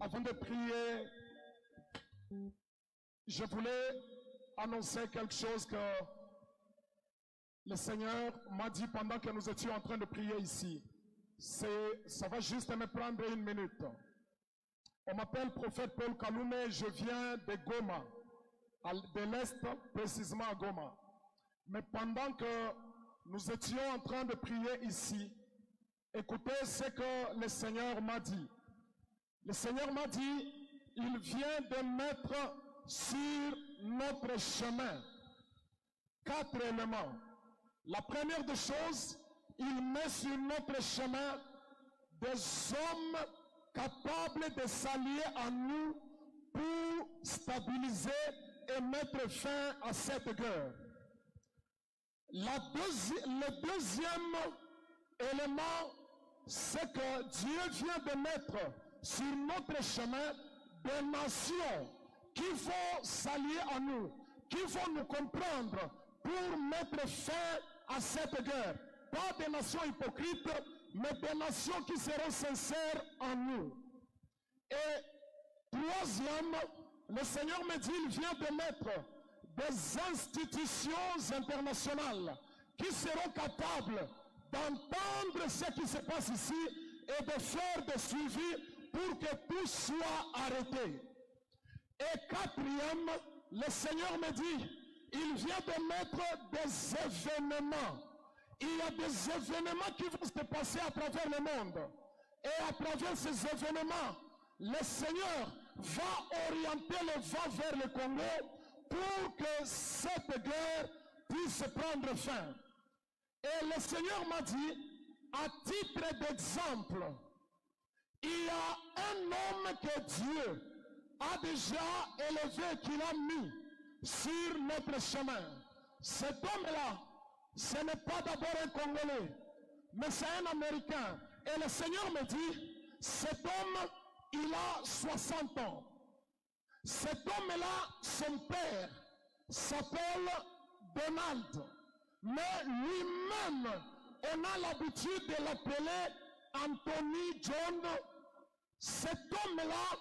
Avant de prier, je voulais annoncer quelque chose que le Seigneur m'a dit pendant que nous étions en train de prier ici. Ça va juste me prendre une minute. On m'appelle prophète Paul Kalume, je viens de Goma, de l'Est, précisément à Goma. Mais pendant que nous étions en train de prier ici, écoutez ce que le Seigneur m'a dit. Le Seigneur m'a dit, il vient de mettre sur notre chemin 4 éléments. La première des choses, il met sur notre chemin des hommes capables de s'allier à nous pour stabiliser et mettre fin à cette guerre. Le deuxième élément, c'est que Dieu vient de mettre sur notre chemin des nations qui vont s'allier à nous, qui vont nous comprendre pour mettre fin à cette guerre. Pas des nations hypocrites, mais des nations qui seront sincères en nous. Et troisième, le Seigneur me dit, il vient de mettre des institutions internationales qui seront capables d'entendre ce qui se passe ici et de faire des suivis pour que tout soit arrêté. Et quatrième, le Seigneur me dit, il vient de mettre des événements. Il y a des événements qui vont se passer à travers le monde. Et à travers ces événements, le Seigneur va orienter le vent vers le Congo pour que cette guerre puisse prendre fin. Et le Seigneur m'a dit, à titre d'exemple, il y a un homme que Dieu a déjà élevé, qu'il a mis sur notre chemin. Cet homme-là, ce n'est pas d'abord un Congolais, mais c'est un Américain. Et le Seigneur me dit, cet homme, il a 60 ans. Cet homme-là, son père, s'appelle Donald. Mais lui-même, on a l'habitude de l'appeler Anthony John. Cet homme-là,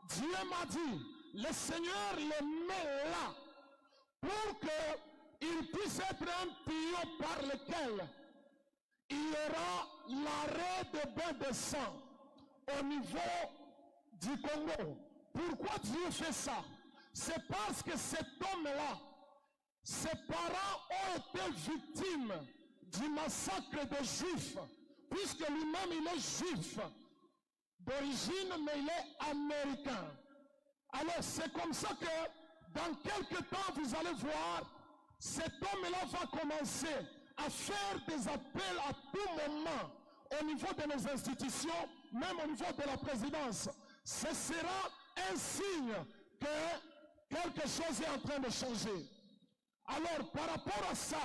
Dieu m'a dit, le Seigneur le met là pour qu'il puisse être un tuyau par lequel il y aura l'arrêt de bain de sang au niveau du Congo. Pourquoi Dieu fait ça? C'est parce que cet homme-là, ses parents ont été victimes du massacre des Juifs, puisque lui-même il est juif d'origine, mais il est américain. Alors c'est comme ça que dans quelques temps, vous allez voir, cet homme-là va commencer à faire des appels à tout moment au niveau de nos institutions, même au niveau de la présidence. Ce sera un signe que quelque chose est en train de changer. Alors, par rapport à ça,